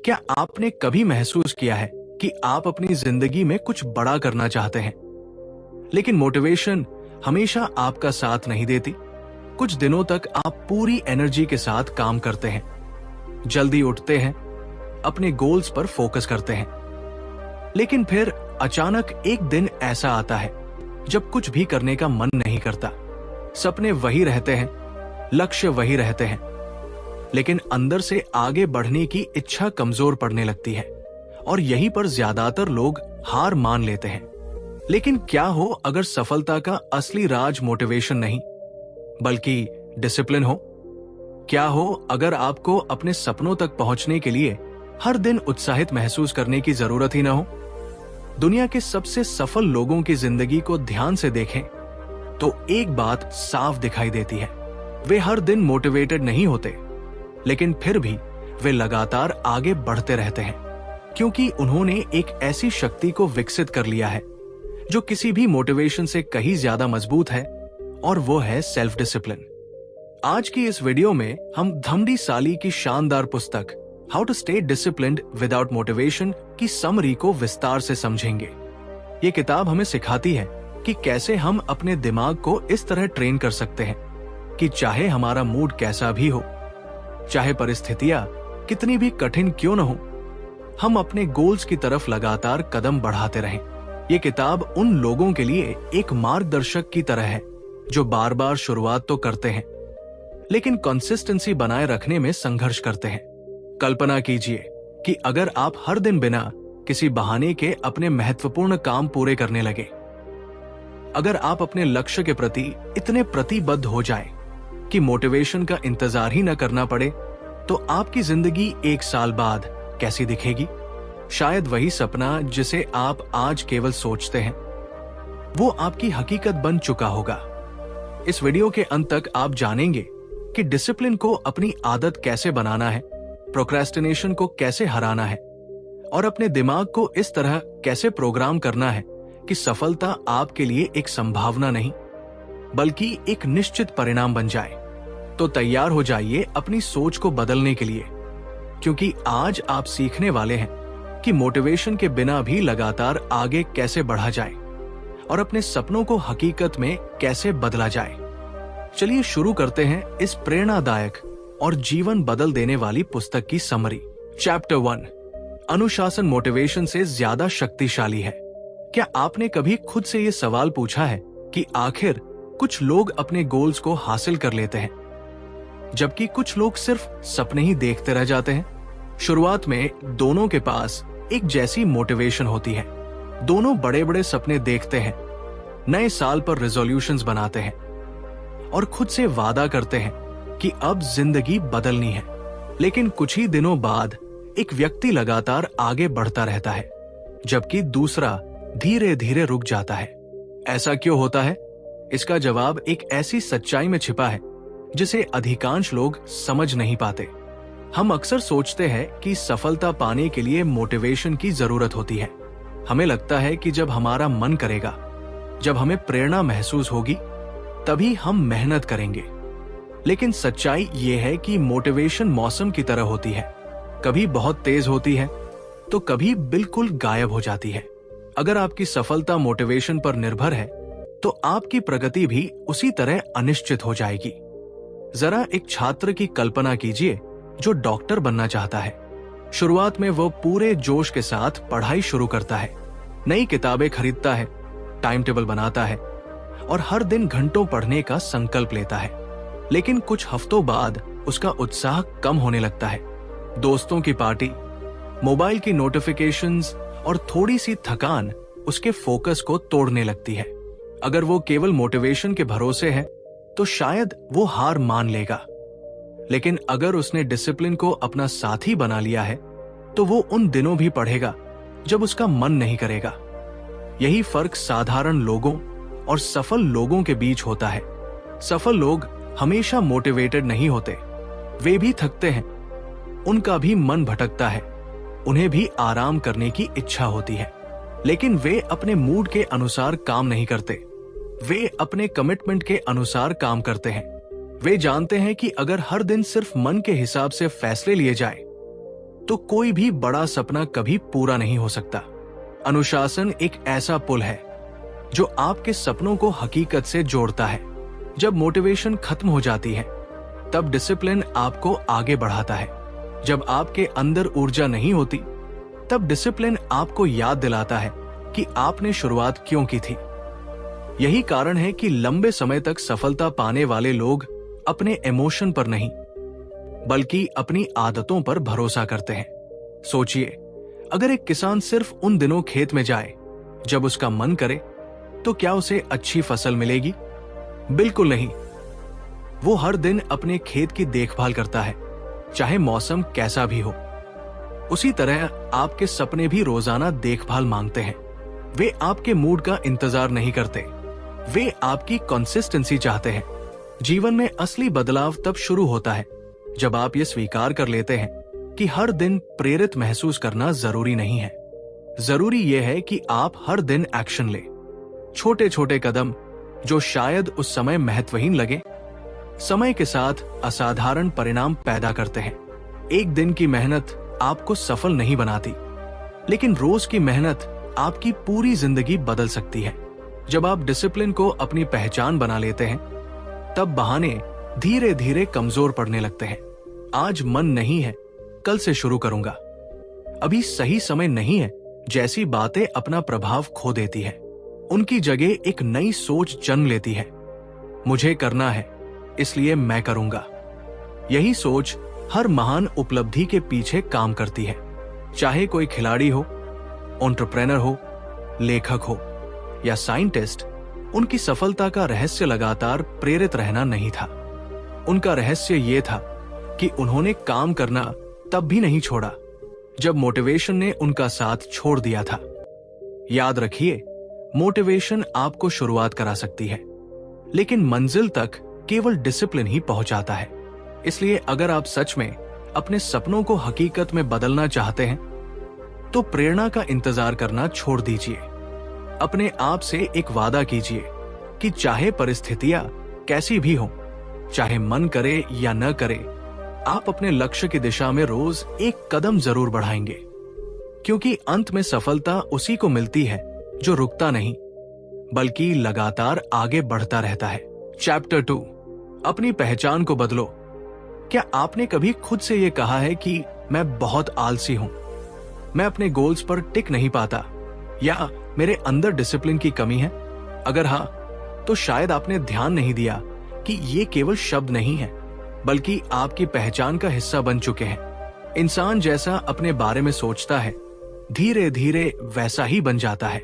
क्या आपने कभी महसूस किया है कि आप अपनी जिंदगी में कुछ बड़ा करना चाहते हैं, लेकिन मोटिवेशन हमेशा आपका साथ नहीं देती? कुछ दिनों तक आप पूरी एनर्जी के साथ काम करते हैं, जल्दी उठते हैं, अपने गोल्स पर फोकस करते हैं, लेकिन फिर अचानक एक दिन ऐसा आता है जब कुछ भी करने का मन नहीं करता। सपने वही रहते हैं, लक्ष्य वही रहते हैं, लेकिन अंदर से आगे बढ़ने की इच्छा कमजोर पड़ने लगती है और यहीं पर ज्यादातर लोग हार मान लेते हैं। लेकिन क्या हो अगर सफलता का असली राज मोटिवेशन नहीं बल्कि डिसिप्लिन हो? क्या हो अगर आपको अपने सपनों तक पहुंचने के लिए हर दिन उत्साहित महसूस करने की जरूरत ही ना हो? दुनिया के सबसे सफल लोगों की जिंदगी को ध्यान से देखें तो एक बात साफ दिखाई देती है, वे हर दिन मोटिवेटेड नहीं होते, लेकिन फिर भी वे लगातार आगे बढ़ते रहते हैं, क्योंकि उन्होंने एक ऐसी शक्ति को विकसित कर लिया है जो किसी भी मोटिवेशन से कहीं ज्यादा मजबूत है, और वो है सेल्फ डिसिप्लिन। आज की इस वीडियो में हम धमडी साली की शानदार पुस्तक how to stay disciplined without motivation की समरी को विस्तार से समझेंगे। ये किताब हमें सिखाती है कि कैसे हम अपने दिमाग को इस तरह ट्रेन कर सकते हैं कि चाहे हमारा मूड कैसा भी हो, चाहे परिस्थितियां कितनी भी कठिन क्यों न हो, हम अपने गोल्स की तरफ लगातार कदम बढ़ाते रहें। ये किताब उन लोगों के लिए एक मार्गदर्शक की तरह है जो बार बार शुरुआत तो करते हैं लेकिन कंसिस्टेंसी बनाए रखने में संघर्ष करते हैं। कल्पना कीजिए कि अगर आप हर दिन बिना किसी बहाने के अपने महत्वपूर्ण काम पूरे करने लगे, अगर आप अपने लक्ष्य के प्रति इतने प्रतिबद्ध हो जाएं कि मोटिवेशन का इंतजार ही न करना पड़े, तो आपकी जिंदगी एक साल बाद कैसी दिखेगी? शायद वही सपना जिसे आप आज केवल सोचते हैं, वो आपकी हकीकत बन चुका होगा। इस वीडियो के अंत तक आप जानेंगे कि डिसिप्लिन को अपनी आदत कैसे बनाना है, प्रोक्रेस्टिनेशन को कैसे हराना है और अपने दिमाग को इस तरह कैसे प्रोग्राम करना है कि सफलता आपके लिए एक संभावना नहीं बल्कि एक निश्चित परिणाम बन जाए। तो तैयार हो जाइए अपनी सोच को बदलने के लिए, क्योंकि आज आप सीखने वाले हैं कि मोटिवेशन के बिना भी लगातार आगे कैसे बढ़ा जाए और अपने सपनों को हकीकत में कैसे बदला जाए। चलिए शुरू करते हैं इस प्रेरणादायक और जीवन बदल देने वाली पुस्तक की समरी। चैप्टर 1, अनुशासन मोटिवेशन से ज्यादा शक्तिशाली है। क्या आपने कभी खुद से ये सवाल पूछा है कि आखिर कुछ लोग अपने गोल्स को हासिल कर लेते हैं जबकि कुछ लोग सिर्फ सपने ही देखते रह जाते हैं? शुरुआत में दोनों के पास एक जैसी मोटिवेशन होती है, दोनों बड़े बड़े सपने देखते हैं, नए साल पर रेजोल्यूशंस बनाते हैं और खुद से वादा करते हैं कि अब जिंदगी बदलनी है। लेकिन कुछ ही दिनों बाद एक व्यक्ति लगातार आगे बढ़ता रहता है जबकि दूसरा धीरे धीरे रुक जाता है। ऐसा क्यों होता है? इसका जवाब एक ऐसी सच्चाई में छिपा है जिसे अधिकांश लोग समझ नहीं पाते। हम अक्सर सोचते हैं कि सफलता पाने के लिए मोटिवेशन की जरूरत होती है। हमें लगता है कि जब हमारा मन करेगा, जब हमें प्रेरणा महसूस होगी, तभी हम मेहनत करेंगे। लेकिन सच्चाई यह है कि मोटिवेशन मौसम की तरह होती है, कभी बहुत तेज होती है तो कभी बिल्कुल गायब हो जाती है। अगर आपकी सफलता मोटिवेशन पर निर्भर है तो आपकी प्रगति भी उसी तरह अनिश्चित हो जाएगी। जरा एक छात्र की कल्पना कीजिए जो डॉक्टर बनना चाहता है। शुरुआत में वो पूरे जोश के साथ पढ़ाई शुरू करता है, नई किताबें खरीदता है, टाइम टेबल बनाता है और हर दिन घंटों पढ़ने का संकल्प लेता है। लेकिन कुछ हफ्तों बाद उसका उत्साह कम होने लगता है। दोस्तों की पार्टी, मोबाइल की नोटिफिकेशंस और थोड़ी सी थकान उसके फोकस को तोड़ने लगती है। अगर वो केवल मोटिवेशन के भरोसे है तो शायद वो हार मान लेगा, लेकिन अगर उसने डिसिप्लिन को अपना साथी बना लिया है तो वो उन दिनों भी पढ़ेगा जब उसका मन नहीं करेगा। यही फर्क साधारण लोगों और सफल लोगों के बीच होता है। सफल लोग हमेशा मोटिवेटेड नहीं होते, वे भी थकते हैं, उनका भी मन भटकता है, उन्हें भी आराम करने की इच्छा होती है, लेकिन वे अपने मूड के अनुसार काम नहीं करते, वे अपने कमिटमेंट के अनुसार काम करते हैं। वे जानते हैं कि अगर हर दिन सिर्फ मन के हिसाब से फैसले लिए जाए तो कोई भी बड़ा सपना कभी पूरा नहीं हो सकता। अनुशासन एक ऐसा पुल है जो आपके सपनों को हकीकत से जोड़ता है। जब मोटिवेशन खत्म हो जाती है, तब डिसिप्लिन आपको आगे बढ़ाता है। जब आपके अंदर ऊर्जा नहीं होती, तब डिसिप्लिन आपको याद दिलाता है कि आपने शुरुआत क्यों की थी। यही कारण है कि लंबे समय तक सफलता पाने वाले लोग अपने इमोशन पर नहीं, बल्कि अपनी आदतों पर भरोसा करते हैं। सोचिए, अगर एक किसान सिर्फ उन दिनों खेत में जाए जब उसका मन करे, तो क्या उसे अच्छी फसल मिलेगी? बिल्कुल नहीं। वो हर दिन अपने खेत की देखभाल करता है, चाहे मौसम कैसा भी हो। उसी तरह आपके सपने भी रोजाना देखभाल मांगते हैं। वे आपके मूड का इंतजार नहीं करते, वे आपकी कंसिस्टेंसी चाहते हैं। जीवन में असली बदलाव तब शुरू होता है जब आप ये स्वीकार कर लेते हैं कि हर दिन प्रेरित महसूस करना जरूरी नहीं है। जरूरी यह है कि आप हर दिन एक्शन लें। छोटे छोटे कदम जो शायद उस समय महत्वहीन लगे, समय के साथ असाधारण परिणाम पैदा करते हैं। एक दिन की मेहनत आपको सफल नहीं बनाती, लेकिन रोज की मेहनत आपकी पूरी जिंदगी बदल सकती है। जब आप डिसिप्लिन को अपनी पहचान बना लेते हैं, तब बहाने धीरे धीरे कमजोर पड़ने लगते हैं। आज मन नहीं है, कल से शुरू करूंगा, अभी सही समय नहीं है, जैसी बातें अपना प्रभाव खो देती है। उनकी जगह एक नई सोच जन्म लेती है। मुझे करना है, इसलिए मैं करूंगा। यही सोच हर महान उपलब्धि के पीछे काम करती है। चाहे कोई खिलाड़ी हो, एंटरप्रेन्योर हो, लेखक हो या साइंटिस्ट, उनकी सफलता का रहस्य लगातार प्रेरित रहना नहीं था। उनका रहस्य यह था कि उन्होंने काम करना तब भी नहीं छोड़ा जब मोटिवेशन ने उनका साथ छोड़ दिया था। याद रखिए, मोटिवेशन आपको शुरुआत करा सकती है, लेकिन मंजिल तक केवल डिसिप्लिन ही पहुंचाता है। इसलिए अगर आप सच में अपने सपनों को हकीकत में बदलना चाहते हैं, तो प्रेरणा का इंतजार करना छोड़ दीजिए। अपने आप से एक वादा कीजिए कि चाहे परिस्थितियां कैसी भी हो, चाहे मन करे या न करे, आप अपने लक्ष्य की दिशा में रोज एक कदम जरूर बढ़ाएंगे, क्योंकि अंत में सफलता उसी को मिलती है जो रुकता नहीं, बल्कि लगातार आगे बढ़ता रहता है। चैप्टर 2, अपनी पहचान को बदलो। क्या आपने कभी खुद से यह कहा है कि मैं बहुत आलसी हूं, मैं अपने गोल्स पर टिक नहीं पाता, या मेरे अंदर डिसिप्लिन की कमी है? अगर हां, तो शायद आपने ध्यान नहीं दिया कि ये केवल शब्द नहीं है, बल्कि आपकी पहचान का हिस्सा बन चुके हैं। इंसान जैसा अपने बारे में सोचता है, धीरे धीरे वैसा ही बन जाता है।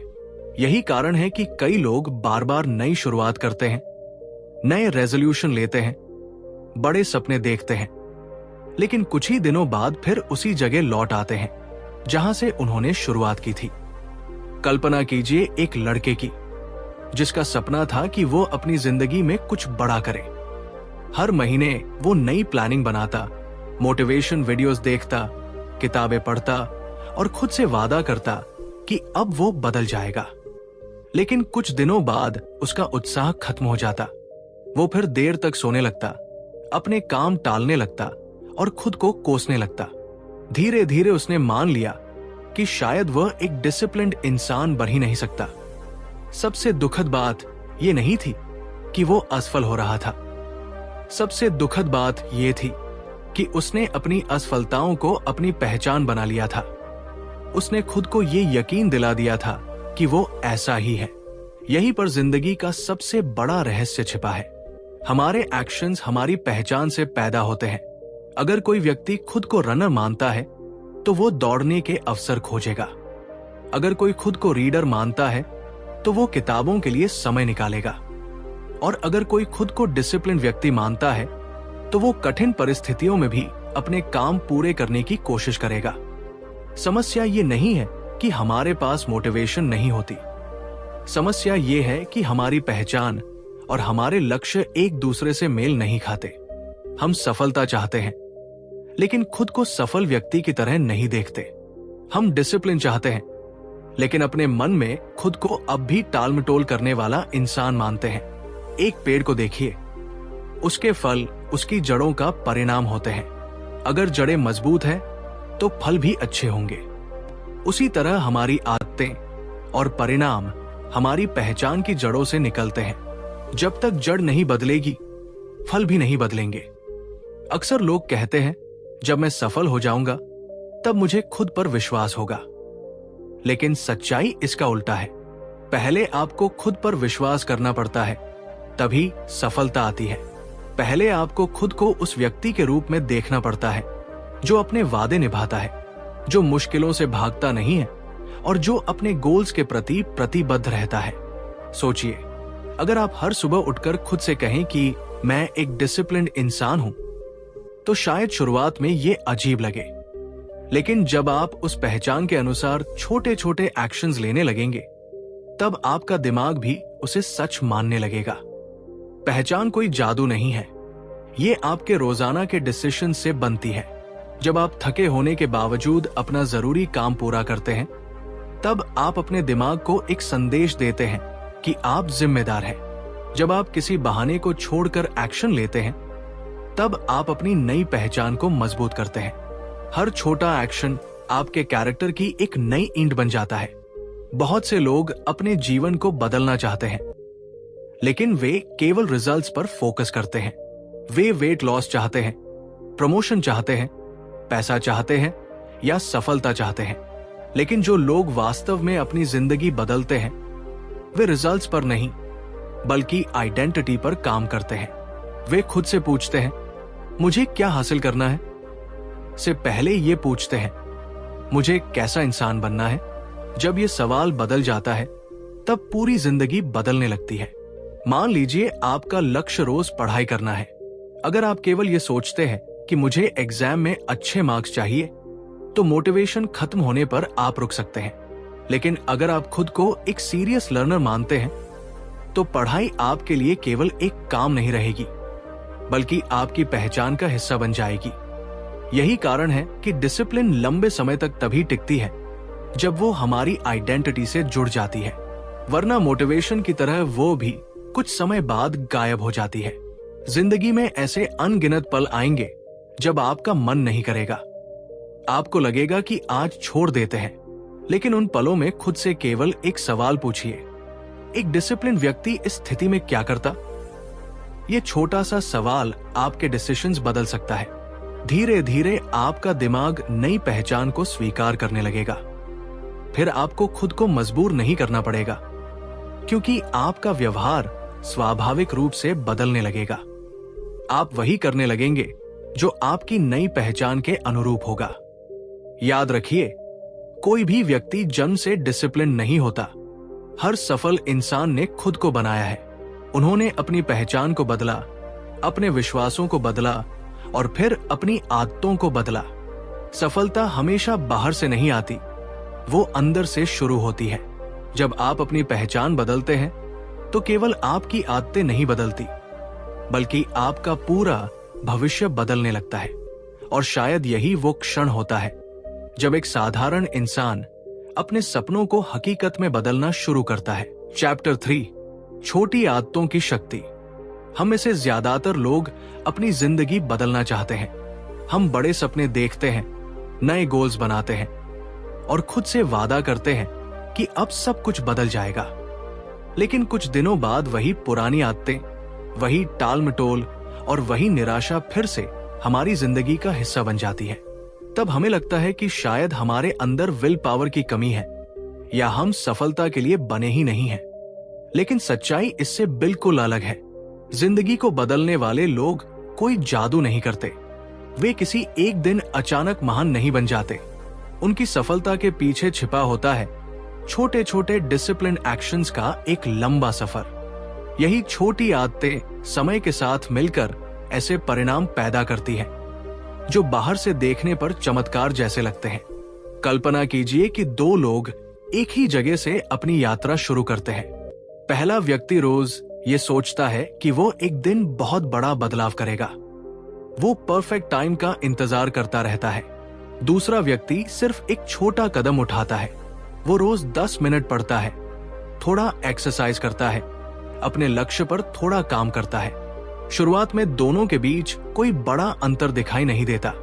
यही कारण है कि कई लोग बार बार नई शुरुआत करते हैं, नए रेजोल्यूशन लेते हैं, बड़े सपने देखते हैं, लेकिन कुछ ही दिनों बाद फिर उसी जगह लौट आते हैं जहां से उन्होंने शुरुआत की थी। कल्पना कीजिए एक लड़के की, जिसका सपना था कि वो अपनी जिंदगी में कुछ बड़ा करे। हर महीने वो नई प्लानिंग बनाता, मोटिवेशन वीडियोस देखता, किताबें पढ़ता और खुद से वादा करता कि अब वो बदल जाएगा। लेकिन कुछ दिनों बाद उसका उत्साह खत्म हो जाता। वो फिर देर तक सोने लगता, अपने काम टालने लगता और खुद को कोसने लगता। धीरे धीरे उसने मान लिया कि शायद वह एक डिसिप्लिन्ड इंसान बन ही नहीं सकता। सबसे दुखद बात यह नहीं थी कि वो असफल हो रहा था। सबसे दुखद बात यह थी कि उसने अपनी असफलताओं को अपनी पहचान बना लिया था। उसने खुद को यह यकीन दिला दिया था कि वो ऐसा ही है। यहीं पर जिंदगी का सबसे बड़ा रहस्य छिपा है। हमारे एक्शंस हमारी पहचान से पैदा होते हैं। अगर कोई व्यक्ति खुद को रनर मानता है, तो वो दौड़ने के अवसर खोजेगा। अगर कोई खुद को रीडर मानता है, तो वो किताबों के लिए समय निकालेगा। और अगर कोई खुद को डिसिप्लिन व्यक्ति मानता है, तो वो कठिन परिस्थितियों में भी अपने काम पूरे करने की कोशिश करेगा। समस्या ये नहीं है कि हमारे पास मोटिवेशन नहीं होती। समस्या ये है कि हमारी पहचान और हमारे लक्ष्य एक दूसरे से मेल नहीं खाते। हम सफलता चाहते हैं, लेकिन खुद को सफल व्यक्ति की तरह नहीं देखते। हम डिसिप्लिन चाहते हैं, लेकिन अपने मन में खुद को अब भी टालमटोल करने वाला इंसान मानते हैं। एक पेड़ को देखिए, उसके फल उसकी जड़ों का परिणाम होते हैं। अगर जड़ें मजबूत है तो फल भी अच्छे होंगे। उसी तरह हमारी आदतें और परिणाम हमारी पहचान की जड़ों से निकलते हैं। जब तक जड़ नहीं बदलेगी, फल भी नहीं बदलेंगे। अक्सर लोग कहते हैं, जब मैं सफल हो जाऊंगा तब मुझे खुद पर विश्वास होगा। लेकिन सच्चाई इसका उल्टा है। पहले आपको खुद पर विश्वास करना पड़ता है, तभी सफलता आती है। पहले आपको खुद को उस व्यक्ति के रूप में देखना पड़ता है जो अपने वादे निभाता है, जो मुश्किलों से भागता नहीं है और जो अपने गोल्स के प्रति प्रतिबद्ध रहता है। सोचिए, अगर आप हर सुबह उठकर खुद से कहें कि मैं एक डिसिप्लिन्ड इंसान हूं, तो शायद शुरुआत में ये अजीब लगे। लेकिन जब आप उस पहचान के अनुसार छोटे छोटे एक्शंस लेने लगेंगे, तब आपका दिमाग भी उसे सच मानने लगेगा। पहचान कोई जादू नहीं है, ये आपके रोजाना के डिसीजन से बनती है। जब आप थके होने के बावजूद अपना जरूरी काम पूरा करते हैं, तब आप अपने दिमाग को एक संदेश देते हैं कि आप जिम्मेदार हैं। जब आप किसी बहाने को छोड़कर एक्शन लेते हैं, तब आप अपनी नई पहचान को मजबूत करते हैं। हर छोटा एक्शन आपके कैरेक्टर की एक नई ईंट बन जाता है। बहुत से लोग अपने जीवन को बदलना चाहते हैं, लेकिन वे केवल रिजल्ट्स पर फोकस करते हैं। वे वेट लॉस चाहते हैं, प्रमोशन चाहते हैं, पैसा चाहते हैं या सफलता चाहते हैं। लेकिन जो लोग वास्तव में अपनी जिंदगी बदलते हैं, वे रिजल्ट्स पर नहीं बल्कि आइडेंटिटी पर काम करते हैं। वे खुद से पूछते हैं, मुझे क्या हासिल करना है, से पहले ये पूछते हैं, मुझे कैसा इंसान बनना है। जब ये सवाल बदल जाता है, तब पूरी जिंदगी बदलने लगती है। मान लीजिए आपका लक्ष्य रोज पढ़ाई करना है। अगर आप केवल ये सोचते हैं कि मुझे एग्जाम में अच्छे मार्क्स चाहिए, तो मोटिवेशन खत्म होने पर आप रुक सकते हैं। लेकिन अगर आप खुद को एक सीरियस लर्नर मानते हैं, तो पढ़ाई आपके लिए केवल एक काम नहीं रहेगी, बल्कि आपकी पहचान का हिस्सा बन जाएगी। यही कारण है कि डिसिप्लिन लंबे समय तक तभी टिकती है जब वो हमारी आइडेंटिटी से जुड़ जाती है, वरना मोटिवेशन की तरह वो भी कुछ समय बाद गायब हो जाती है। जिंदगी में ऐसे अनगिनत पल आएंगे जब आपका मन नहीं करेगा। आपको लगेगा कि आज छोड़ देते हैं, लेकिन उन पलों में खुद से केवल एक सवाल पूछिए, एक डिसिप्लिन व्यक्ति इस स्थिति में क्या करता? ये छोटा सा सवाल आपके डिसीजंस बदल सकता है। धीरे धीरे आपका दिमाग नई पहचान को स्वीकार करने लगेगा। फिर आपको खुद को मजबूर नहीं करना पड़ेगा, क्योंकि आपका व्यवहार स्वाभाविक रूप से बदलने लगेगा। आप वही करने लगेंगे जो आपकी नई पहचान के अनुरूप होगा। याद रखिए, कोई भी व्यक्ति जन्म से डिसिप्लिन नहीं होता। हर सफल इंसान ने खुद को बनाया है। उन्होंने अपनी पहचान को बदला, अपने विश्वासों को बदला और फिर अपनी आदतों को बदला। सफलता हमेशा बाहर से नहीं आती, वो अंदर से शुरू होती है। जब आप अपनी पहचान बदलते हैं, तो केवल आपकी आदतें नहीं बदलती, बल्कि आपका पूरा भविष्य बदलने लगता है। और शायद यही वो क्षण होता है जब एक साधारण इंसान अपने सपनों को हकीकत में बदलना शुरू करता है। चैप्टर 3, छोटी आदतों की शक्ति। हम में से ज्यादातर लोग अपनी जिंदगी बदलना चाहते हैं। हम बड़े सपने देखते हैं, नए गोल्स बनाते हैं और खुद से वादा करते हैं कि अब सब कुछ बदल जाएगा। लेकिन कुछ दिनों बाद वही पुरानी आदतें, वही टाल मटोल और वही निराशा फिर से हमारी जिंदगी का हिस्सा बन जाती है। तब हमें लगता है कि शायद हमारे अंदर विल पावर की कमी है या हम सफलता के लिए बने ही नहीं हैं। लेकिन सच्चाई इससे बिल्कुल अलग है। जिंदगी को बदलने वाले लोग कोई जादू नहीं करते। वे किसी एक दिन अचानक महान नहीं बन जाते। उनकी सफलता के पीछे छिपा होता है छोटे छोटे डिसिप्लिन एक्शंस का एक लंबा सफर। यही छोटी आदतें समय के साथ मिलकर ऐसे परिणाम पैदा करती हैं जो बाहर से देखने पर चमत्कार जैसे लगते हैं। कल्पना कीजिए कि दो लोग एक ही जगह से अपनी यात्रा शुरू करते हैं। पहला व्यक्ति रोज ये सोचता है कि वो एक दिन बहुत बड़ा बदलाव करेगा। वो परफेक्ट टाइम का इंतजार करता रहता है। दूसरा व्यक्ति सिर्फ एक छोटा कदम उठाता है। वो रोज 10 मिनट पढ़ता है, थोड़ा एक्सरसाइज करता है, अपने लक्ष्य पर थोड़ा काम करता है। शुरुआत में दोनों के बीच कोई बड़ा अंतर दिखाई नहीं देता,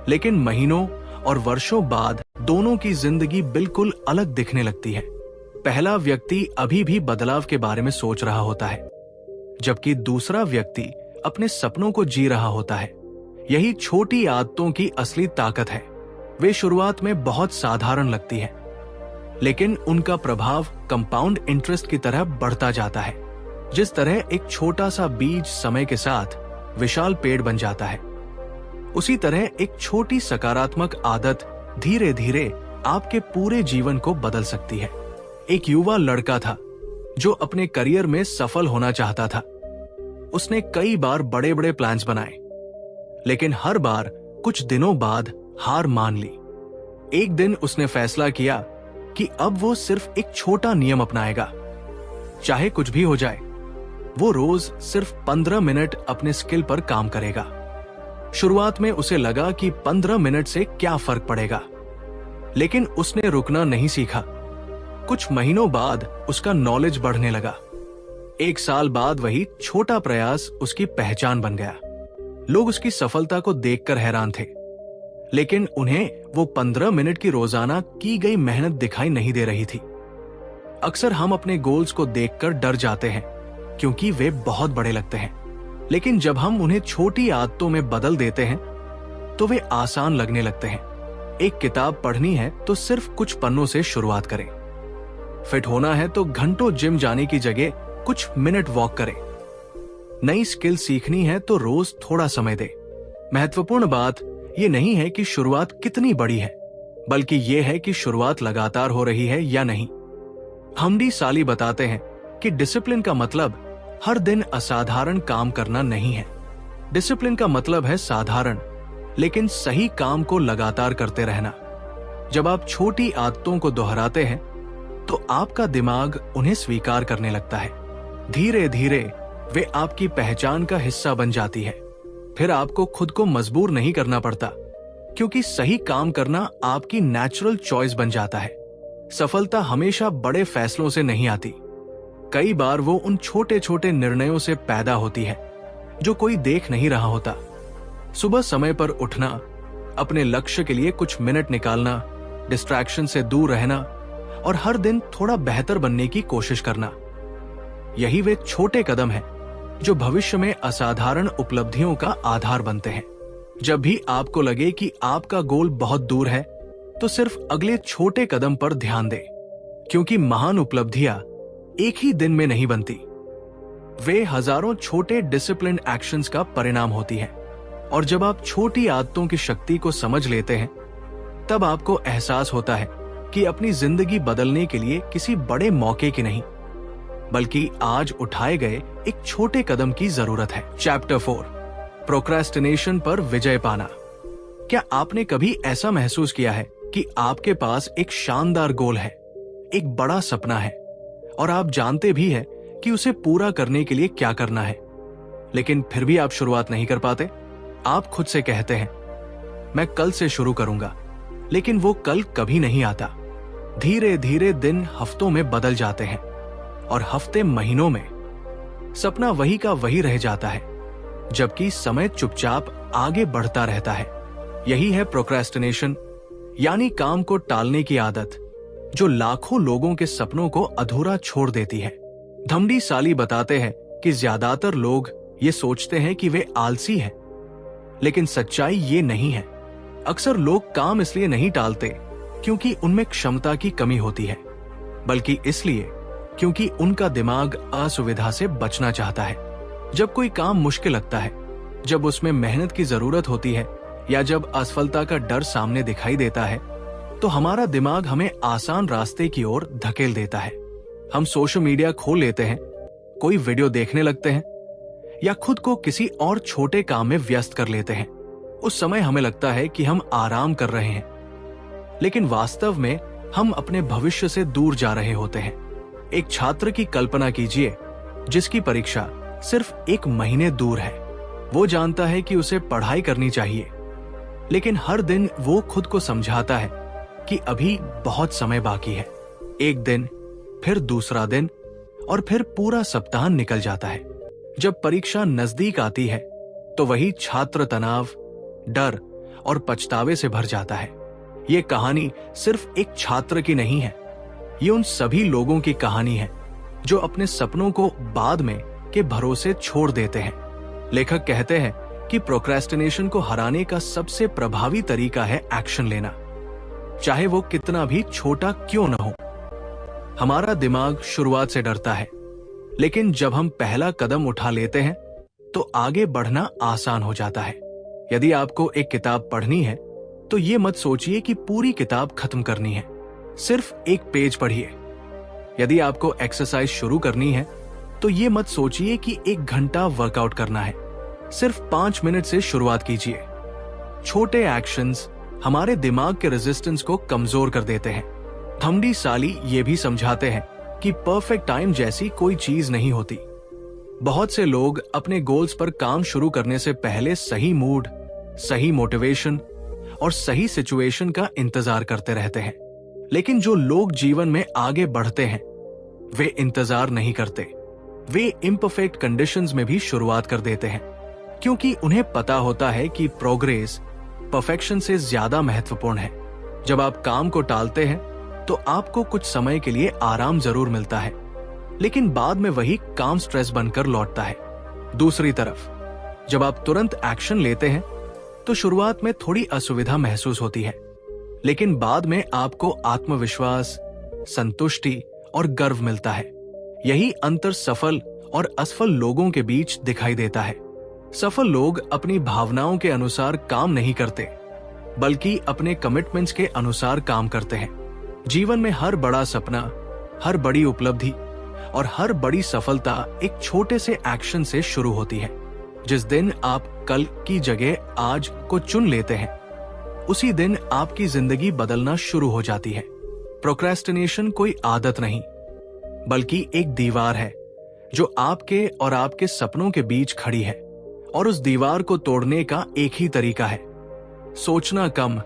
लेकिन महीनों और वर्षों बाद दोनों की जिंदगी बिल्कुल अलग दिखने लगती है। पहला व्यक्ति अभी भी बदलाव के बारे में सोच रहा होता है, जबकि दूसरा व्यक्ति अपने सपनों को जी रहा होता है। यही छोटी आदतों की असली ताकत है। वे शुरुआत में बहुत साधारण लगती है, लेकिन उनका प्रभाव कंपाउंड इंटरेस्ट की तरह बढ़ता जाता है। जिस तरह एक छोटा सा बीज समय के साथ विशाल पेड़ बन जाता है, उसी तरह एक छोटी सकारात्मक आदत धीरे धीरे आपके पूरे जीवन को बदल सकती है। एक युवा लड़का था जो अपने करियर में सफल होना चाहता था। उसने कई बार बड़े बड़े प्लान्स बनाए, लेकिन हर बार कुछ दिनों बाद हार मान ली। एक दिन उसने फैसला किया कि अब वो सिर्फ एक छोटा नियम अपनाएगा। चाहे कुछ भी हो जाए, वो रोज सिर्फ 15 मिनट अपने स्किल पर काम करेगा। शुरुआत में उसे लगा कि 15 मिनट से क्या फर्क पड़ेगा, लेकिन उसने रुकना नहीं सीखा। कुछ महीनों बाद उसका नॉलेज बढ़ने लगा। 1 साल बाद वही छोटा प्रयास उसकी पहचान बन गया। लोग उसकी सफलता को देखकर हैरान थे, लेकिन उन्हें वो 15 मिनट की रोजाना की गई मेहनत दिखाई नहीं दे रही थी। अक्सर हम अपने गोल्स को देखकर डर जाते हैं, क्योंकि वे बहुत बड़े लगते हैं, लेकिन जब हम उन्हें छोटी आदतों में बदल देते हैं तो वे आसान लगने लगते हैं। एक किताब पढ़नी है तो सिर्फ कुछ पन्नों से शुरुआत करें। फिट होना है तो घंटों जिम जाने की जगह कुछ मिनट वॉक करें। नई स्किल सीखनी है तो रोज थोड़ा समय दे। महत्वपूर्ण बात यह नहीं है कि शुरुआत कितनी बड़ी है, बल्कि यह है कि शुरुआत लगातार हो रही है या नहीं। हमडी साली बताते हैं कि डिसिप्लिन का मतलब हर दिन असाधारण काम करना नहीं है। डिसिप्लिन का मतलब है साधारण लेकिन सही काम को लगातार करते रहना। जब आप छोटी आदतों को दोहराते हैं तो आपका दिमाग उन्हें स्वीकार करने लगता है। धीरे धीरे वे आपकी पहचान का हिस्सा बन जाती है। फिर आपको खुद को मजबूर नहीं करना पड़ता, क्योंकि सही काम करना आपकी नेचुरल चॉइस बन जाता है। सफलता हमेशा बड़े फैसलों से नहीं आती। कई बार वो उन छोटे छोटे निर्णयों से पैदा होती है जो कोई देख नहीं रहा होता। सुबह समय पर उठना, अपने लक्ष्य के लिए कुछ मिनट निकालना, डिस्ट्रैक्शन से दूर रहना और हर दिन थोड़ा बेहतर बनने की कोशिश करना, यही वे छोटे कदम हैं जो भविष्य में असाधारण उपलब्धियों का आधार बनते हैं। जब भी आपको लगे कि आपका गोल बहुत दूर है, तो सिर्फ अगले छोटे कदम पर ध्यान दें, क्योंकि महान उपलब्धियां एक ही दिन में नहीं बनती। वे हजारों छोटे डिसिप्लिन्ड एक्शंस का परिणाम होती है। और जब आप छोटी आदतों की शक्ति को समझ लेते हैं, तब आपको एहसास होता है कि अपनी जिंदगी बदलने के लिए किसी बड़े मौके की नहीं, बल्कि आज उठाए गए एक छोटे कदम की जरूरत है। चैप्टर 4, प्रोक्रेस्टिनेशन पर विजय पाना। क्या आपने कभी ऐसा महसूस किया है कि आपके पास एक शानदार गोल है, एक बड़ा सपना है, और आप जानते भी हैं कि उसे पूरा करने के लिए क्या करना है, लेकिन फिर भी आप शुरुआत नहीं कर पाते? आप खुद से कहते हैं, मैं कल से शुरू करूंगा, लेकिन वो कल कभी नहीं आता। धीरे धीरे दिन हफ्तों में बदल जाते हैं और हफ्ते महीनों में। सपना वही का वही रह जाता है, जबकि समय चुपचाप आगे बढ़ता रहता है। यही है प्रोक्रेस्टिनेशन, यानी काम को टालने की आदत, जो लाखों लोगों के सपनों को अधूरा छोड़ देती है। धमडी साली बताते हैं कि ज्यादातर लोग ये सोचते हैं कि वे आलसी हैं, लेकिन सच्चाई ये नहीं है। अक्सर लोग काम इसलिए नहीं टालते क्योंकि उनमें क्षमता की कमी होती है, बल्कि इसलिए क्योंकि उनका दिमाग असुविधा से बचना चाहता है। जब कोई काम मुश्किल लगता है, जब उसमें मेहनत की जरूरत होती है, या जब असफलता का डर सामने दिखाई देता है, तो हमारा दिमाग हमें आसान रास्ते की ओर धकेल देता है। हम सोशल मीडिया खोल लेते हैं, कोई वीडियो देखने लगते हैं, या खुद को किसी और छोटे काम में व्यस्त कर लेते हैं। उस समय हमें लगता है कि हम आराम कर रहे हैं, लेकिन वास्तव में हम अपने भविष्य से दूर जा रहे होते हैं। एक छात्र की कल्पना कीजिए जिसकी परीक्षा सिर्फ 1 महीने दूर है। वो जानता है कि उसे पढ़ाई करनी चाहिए, लेकिन हर दिन वो खुद को समझाता है कि अभी बहुत समय बाकी है। एक दिन, फिर दूसरा दिन, और फिर पूरा सप्ताह निकल जाता है। जब परीक्षा नजदीक आती है, तो वही छात्र तनाव, डर और पछतावे से भर जाता है। ये कहानी सिर्फ एक छात्र की नहीं है, ये उन सभी लोगों की कहानी है जो अपने सपनों को बाद में के भरोसे छोड़ देते हैं। लेखक कहते हैं कि प्रोक्रेस्टिनेशन को हराने का सबसे प्रभावी तरीका है एक्शन लेना, चाहे वो कितना भी छोटा क्यों न हो। हमारा दिमाग शुरुआत से डरता है, लेकिन जब हम पहला कदम उठा लेते हैं तो आगे बढ़ना आसान हो जाता है। यदि आपको एक किताब पढ़नी है तो ये मत सोचिए कि पूरी किताब खत्म करनी है, सिर्फ एक पेज पढ़िए। यदि आपको एक्सरसाइज शुरू करनी है तो ये मत सोचिए कि 1 घंटा वर्कआउट करना है, सिर्फ 5 मिनट से शुरुआत कीजिए। छोटे एक्शंस हमारे दिमाग के रेजिस्टेंस को कमजोर कर देते हैं। थॉमडी साली ये भी समझाते हैं कि परफेक्ट टाइम जैसी कोई चीज नहीं होती। बहुत से लोग अपने गोल्स पर काम शुरू करने से पहले सही मूड, सही मोटिवेशन और सही सिचुएशन का इंतजार करते रहते हैं, लेकिन जो लोग जीवन में आगे बढ़ते हैं वे इंतजार नहीं करते। वे इम्परफेक्ट कंडीशंस में भी शुरुआत कर देते हैं, क्योंकि उन्हें पता होता है कि प्रोग्रेस परफेक्शन से ज्यादा महत्वपूर्ण है। जब आप काम को टालते हैं तो आपको कुछ समय के लिए आराम जरूर मिलता है, लेकिन बाद में वही काम स्ट्रेस बनकर लौटता है। दूसरी तरफ जब आप तुरंत एक्शन लेते हैं तो शुरुआत में थोड़ी असुविधा महसूस होती है, लेकिन बाद में आपको आत्मविश्वास, संतुष्टि और गर्व मिलता है। यही अंतर सफल और असफल लोगों के बीच दिखाई देता है। सफल लोग अपनी भावनाओं के अनुसार काम नहीं करते, बल्कि अपने कमिटमेंट्स के अनुसार काम करते हैं। जीवन में हर बड़ा सपना, हर बड़ी उपलब्धि और हर बड़ी सफलता एक छोटे से एक्शन से शुरू होती है। जिस दिन आप कल की जगह आज को चुन लेते हैं, उसी दिन आपकी जिंदगी बदलना शुरू हो जाती है। प्रोक्रेस्टिनेशन कोई आदत नहीं, बल्कि एक दीवार है जो आपके और आपके सपनों के बीच खड़ी है, और उस दीवार को तोड़ने का एक ही तरीका है, सोचना कम,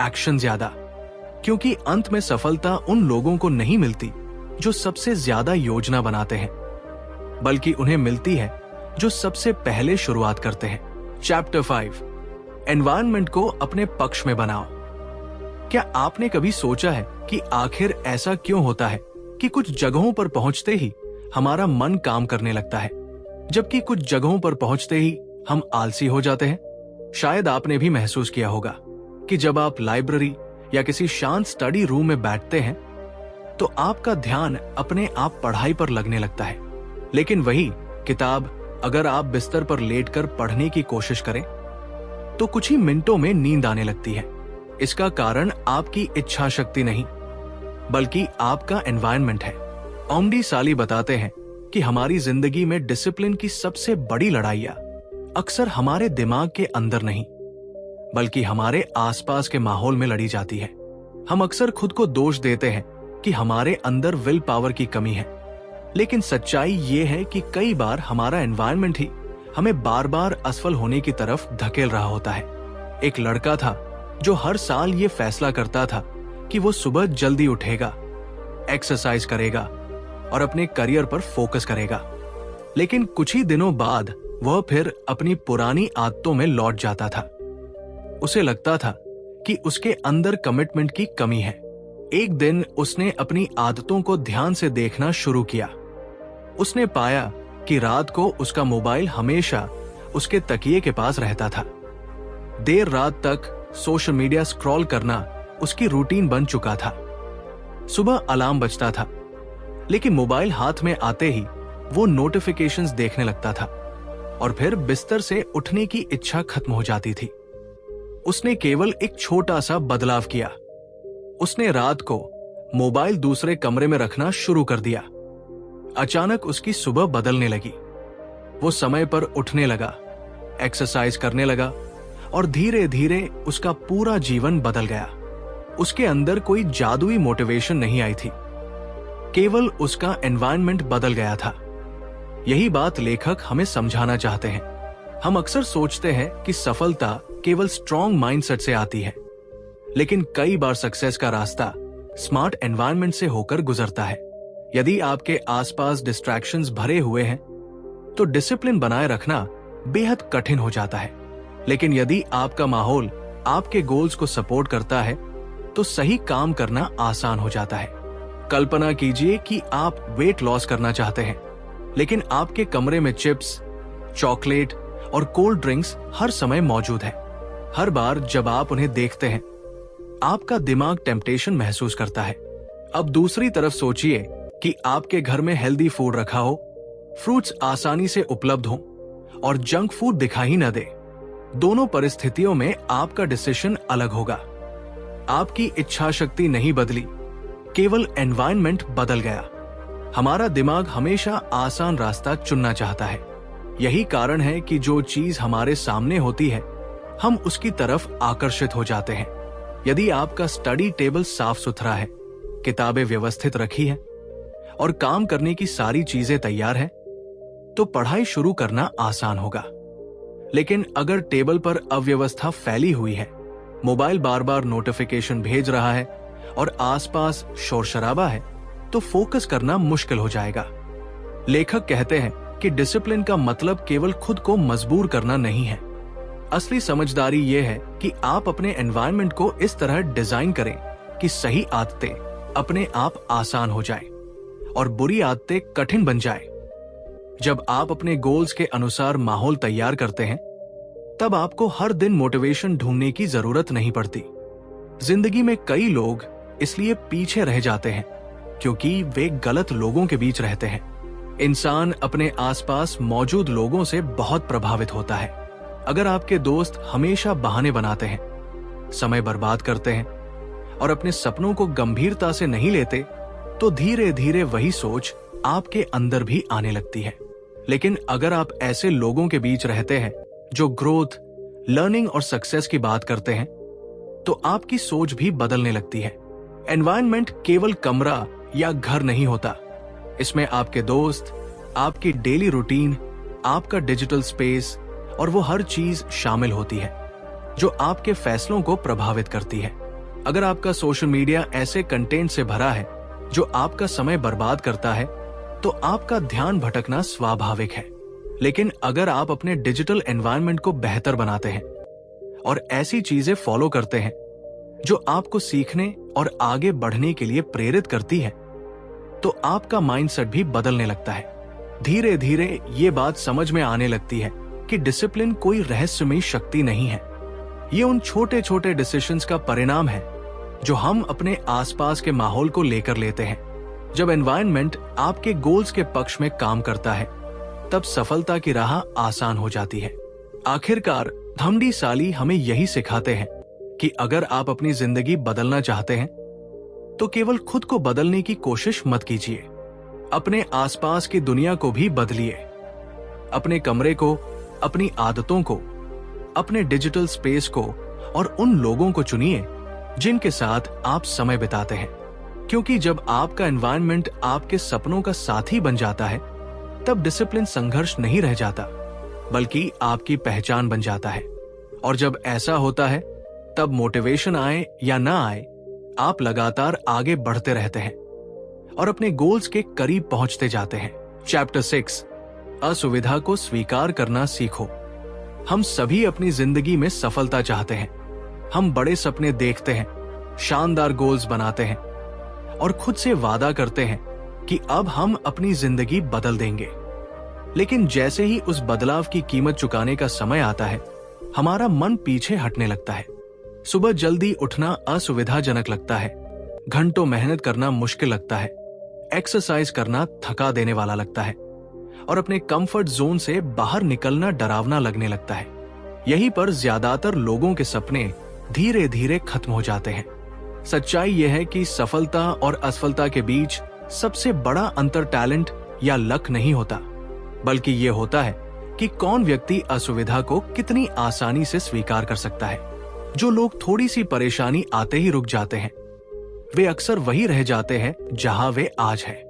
एक्शन ज्यादा। क्योंकि अंत में सफलता उन लोगों को नहीं मिलती जो सबसे ज्यादा योजना बनाते हैं, बल्कि उन्हें मिलती है जो सबसे पहले शुरुआत करते हैं। चैप्टर 5, एनवायरनमेंट को अपने पक्ष में बनाओ। क्या आपने कभी सोचा है कि आखिर ऐसा क्यों होता है कि कुछ जगहों पर पहुंचते ही हमारा मन काम करने लगता है, जबकि कुछ जगहों पर पहुंचते ही हम आलसी हो जाते हैं? शायद आपने भी महसूस किया होगा कि जब आप लाइब्रेरी या किसी शांत स्टडी रूम में बैठते हैं तो आपका ध्यान अपने आप पढ़ाई पर लगने लगता है, लेकिन वही किताब अगर आप बिस्तर पर लेटकर पढ़ने की कोशिश करें तो कुछ ही मिनटों में नींद आने लगती है। इसका कारण आपकी इच्छा शक्ति नहीं, बल्कि आपका एनवायरनमेंट है। थॉमडी साली बताते हैं कि हमारी जिंदगी में डिसिप्लिन की सबसे बड़ी लड़ाइयां अक्सर हमारे दिमाग के अंदर नहीं, बल्कि हमारे आसपास के माहौल में लड़ी जाती है। हम अक्सर खुद को दोष देते हैं कि हमारे अंदर विल पावर की कमी है, लेकिन सच्चाई ये है कि कई बार हमारा एनवायरनमेंट ही हमें बार बार असफल होने की तरफ धकेल रहा होता है। एक लड़का था जो हर साल ये फैसला करता था कि वो सुबह जल्दी उठेगा, एक्सरसाइज करेगा और अपने करियर पर फोकस करेगा, लेकिन कुछ ही दिनों बाद वह फिर अपनी पुरानी आदतों में लौट जाता था। उसे लगता था कि उसके अंदर कमिटमेंट की कमी है। एक दिन उसने अपनी आदतों को ध्यान से देखना शुरू किया। उसने पाया कि रात को उसका मोबाइल हमेशा उसके तकिए के पास रहता था। देर रात तक सोशल मीडिया स्क्रॉल करना उसकी रूटीन बन चुका था। सुबह अलार्म बजता था, लेकिन मोबाइल हाथ में आते ही वो नोटिफिकेशंस देखने लगता था और फिर बिस्तर से उठने की इच्छा खत्म हो जाती थी। उसने केवल एक छोटा सा बदलाव किया। उसने रात को मोबाइल दूसरे कमरे में रखना शुरू कर दिया। अचानक उसकी सुबह बदलने लगी। वो समय पर उठने लगा, एक्सरसाइज करने लगा और धीरे धीरे उसका पूरा जीवन बदल गया। उसके अंदर कोई जादुई मोटिवेशन नहीं आई थी, केवल उसका एनवायरनमेंट बदल गया था। यही बात लेखक हमें समझाना चाहते हैं। हम अक्सर सोचते हैं कि सफलता केवल स्ट्रॉन्ग माइंडसेट से आती है, लेकिन कई बार सक्सेस का रास्ता स्मार्ट एनवायरनमेंट से होकर गुजरता है। यदि आपके आसपास डिस्ट्रैक्शंस भरे हुए हैं तो डिसिप्लिन बनाए रखना बेहद कठिन हो जाता है, लेकिन यदि आपका माहौल आपके गोल्स को सपोर्ट करता है तो सही काम करना आसान हो जाता है। कल्पना कीजिए कि आप वेट लॉस करना चाहते हैं, लेकिन आपके कमरे में चिप्स, चॉकलेट और कोल्ड ड्रिंक्स हर समय मौजूद है। हर बार जब आप उन्हें देखते हैं, आपका दिमाग टेम्पटेशन महसूस करता है। अब दूसरी तरफ सोचिए कि आपके घर में हेल्दी फूड रखा हो, फ्रूट्स आसानी से उपलब्ध हो और जंक फूड दिखाई न दे। दोनों परिस्थितियों में आपका डिसीजन अलग होगा। आपकी इच्छा शक्ति नहीं बदली, केवल एनवायरनमेंट बदल गया। हमारा दिमाग हमेशा आसान रास्ता चुनना चाहता है। यही कारण है कि जो चीज हमारे सामने होती है, हम उसकी तरफ आकर्षित हो जाते हैं। यदि आपका स्टडी टेबल साफ सुथरा है, किताबें व्यवस्थित रखी है और काम करने की सारी चीजें तैयार है, तो पढ़ाई शुरू करना आसान होगा। लेकिन अगर टेबल पर अव्यवस्था फैली हुई है, मोबाइल बार बार नोटिफिकेशन भेज रहा है और आसपास शोर शराबा है, तो फोकस करना मुश्किल हो जाएगा। लेखक कहते हैं कि डिसिप्लिन का मतलब केवल खुद को मजबूर करना नहीं है। असली समझदारी यह है कि आप अपने एनवायरनमेंट को इस तरह डिजाइन करें कि सही आदतें अपने आप आसान हो जाएं और बुरी आदतें कठिन बन जाएं। जब आप अपने गोल्स के अनुसार माहौल तैयार करते हैं, तब आपको हर दिन मोटिवेशन ढूंढने की जरूरत नहीं पड़ती। जिंदगी में कई लोग इसलिए पीछे रह जाते हैं क्योंकि वे गलत लोगों के बीच रहते हैं। इंसान अपने आसपास मौजूद लोगों से बहुत प्रभावित होता है। अगर आपके दोस्त हमेशा बहाने बनाते हैं, समय बर्बाद करते हैं और अपने सपनों को गंभीरता से नहीं लेते, तो धीरे धीरे वही सोच आपके अंदर भी आने लगती है। लेकिन अगर आप ऐसे लोगों के बीच रहते हैं जो ग्रोथ, लर्निंग और सक्सेस की बात करते हैं, तो आपकी सोच भी बदलने लगती है। एनवायरनमेंट केवल कमरा या घर नहीं होता, इसमें आपके दोस्त, आपकी डेली रूटीन, आपका डिजिटल स्पेस और वो हर चीज शामिल होती है जो आपके फैसलों को प्रभावित करती है। अगर आपका सोशल मीडिया ऐसे कंटेंट से भरा है जो आपका समय बर्बाद करता है, तो आपका ध्यान भटकना स्वाभाविक है। लेकिन अगर आप अपने डिजिटल एनवायरनमेंट को बेहतर बनाते हैं और ऐसी चीजें फॉलो करते हैं जो आपको सीखने और आगे बढ़ने के लिए प्रेरित करती है, तो आपका माइंडसेट भी बदलने लगता है। धीरे धीरे ये बात समझ में आने लगती है कि डिसिप्लिन कोई रहस्यमयी शक्ति नहीं है। ये उन छोटे छोटे डिसीजंस का परिणाम है जो हम अपने आसपास के माहौल को लेकर लेते हैं। जब एनवायरनमेंट आपके गोल्स के पक्ष में काम करता है, तब सफलता की राह आसान हो जाती है। आखिरकार धम्मडी साली हमें यही सिखाते हैं कि अगर आप अपनी जिंदगी बदलना चाहते हैं, तो केवल खुद को बदलने की कोशिश मत कीजिए, अपने आसपास की दुनिया को भी बदलिए। अपने कमरे को, अपनी आदतों को, अपने डिजिटल स्पेस को और उन लोगों को चुनिए जिनके साथ आप समय बिताते हैं। क्योंकि जब आपका एनवायरनमेंट आपके सपनों का साथी बन जाता है, तब डिसिप्लिन संघर्ष नहीं रह जाता, बल्कि आपकी पहचान बन जाता है। और जब ऐसा होता है, तब मोटिवेशन आए या ना आए, आप लगातार आगे बढ़ते रहते हैं और अपने गोल्स के करीब पहुंचते जाते हैं। चैप्टर 6, असुविधा को स्वीकार करना सीखो। हम सभी अपनी जिंदगी में सफलता चाहते हैं। हम बड़े सपने देखते हैं, शानदार गोल्स बनाते हैं और खुद से वादा करते हैं कि अब हम अपनी जिंदगी बदल देंगे। लेकिन जैसे ही उस बदलाव की कीमत चुकाने का समय आता है, हमारा मन पीछे हटने लगता है। सुबह जल्दी उठना असुविधाजनक लगता है, घंटों मेहनत करना मुश्किल लगता है, एक्सरसाइज करना थका देने वाला लगता है और अपने कंफर्ट जोन से बाहर निकलना डरावना लगने लगता है। यहीं पर ज्यादातर लोगों के सपने धीरे धीरे खत्म हो जाते हैं। सच्चाई यह है कि सफलता और असफलता के बीच सबसे बड़ा अंतर टैलेंट या लक नहीं होता, बल्कि यह होता है कि कौन व्यक्ति असुविधा को कितनी आसानी से स्वीकार कर सकता है। जो लोग थोड़ी सी परेशानी आते ही रुक जाते हैं, वे अक्सर वही रह जाते हैं जहां वे आज हैं।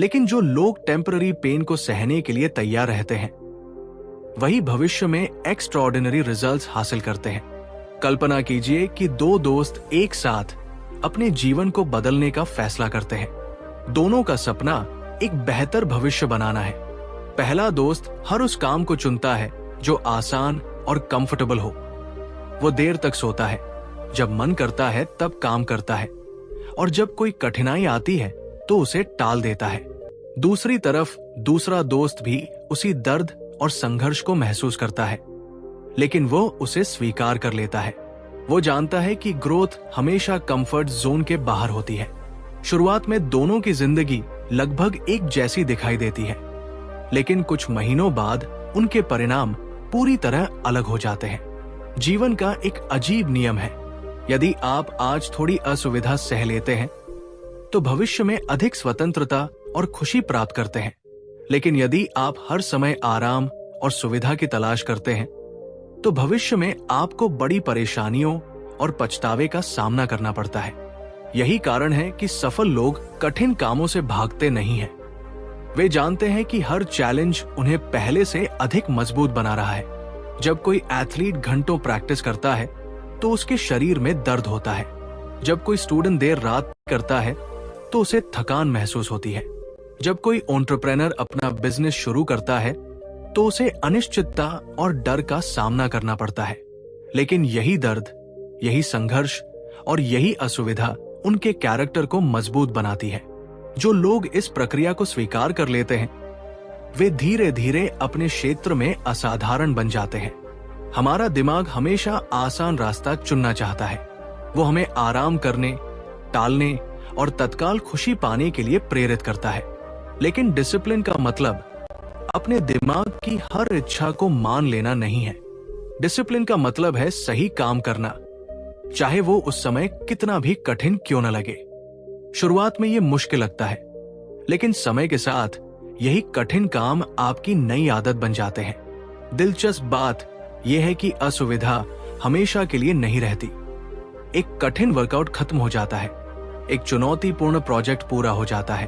लेकिन जो लोग टेम्पररी पेन को सहने के लिए तैयार रहते हैं, वही भविष्य में एक्स्ट्राऑर्डिनरी रिजल्ट्स हासिल करते हैं। कल्पना कीजिए कि दो दोस्त एक साथ अपने जीवन को बदलने का फैसला करते हैं। दोनों का सपना एक बेहतर भविष्य बनाना है। पहला दोस्त हर उस काम को चुनता है जो आसान और कंफर्टेबल हो। वो देर तक सोता है, जब मन करता है तब काम करता है, और जब कोई कठिनाई आती है तो उसे टाल देता है। दूसरी तरफ दूसरा दोस्त भी उसी दर्द और संघर्ष को महसूस करता है, लेकिन वो उसे स्वीकार कर लेता है। वो जानता है कि ग्रोथ हमेशा कंफर्ट जोन के बाहर होती है। शुरुआत में दोनों की जिंदगी लगभग एक जैसी दिखाई देती है, लेकिन कुछ महीनों बाद उनके परिणाम पूरी तरह अलग हो जाते हैं। जीवन का एक अजीब नियम है, यदि आप आज थोड़ी असुविधा सह लेते हैं तो भविष्य में अधिक स्वतंत्रता और खुशी प्राप्त करते हैं। लेकिन यदि आप हर समय आराम और सुविधा की तलाश करते हैं तो भविष्य में आपको बड़ी परेशानियों और पछतावे का सामना करना पड़ता है। यही कारण है कि सफल लोग कठिन कामों से भागते नहीं हैं। वे जानते हैं कि हर चैलेंज उन्हें पहले से अधिक मजबूत बना रहा है। जब कोई एथलीट घंटों प्रैक्टिस करता है तो उसके शरीर में दर्द होता है। जब कोई स्टूडेंट देर रात करता है तो उसे थकान महसूस होती है। जब कोई एंटरप्रेन्योर अपना बिजनेस शुरू करता है तो उसे अनिश्चितता और डर का सामना करना पड़ता है। लेकिन यही दर्द, यही संघर्ष और यही असुविधा उनके कैरेक्टर को मजबूत बनाती है। जो लोग इस प्रक्रिया को स्वीकार कर लेते हैं वे धीरे धीरे अपने क्षेत्र में असाधारण बन जाते हैं। हमारा दिमाग हमेशा आसान रास्ता चुनना चाहता है। वो हमें आराम करने, टालने और तत्काल खुशी पाने के लिए प्रेरित करता है। लेकिन डिसिप्लिन का मतलब अपने दिमाग की हर इच्छा को मान लेना नहीं है। डिसिप्लिन का मतलब है सही काम करना, चाहे वो उस समय कितना भी कठिन क्यों न लगे। शुरुआत में ये मुश्किल लगता है, लेकिन समय के साथ यही कठिन काम आपकी नई आदत बन जाते हैं। दिलचस्प बात यह है कि असुविधा हमेशा के लिए नहीं रहती। एक कठिन वर्कआउट खत्म हो जाता है, एक चुनौतीपूर्ण प्रोजेक्ट पूरा हो जाता है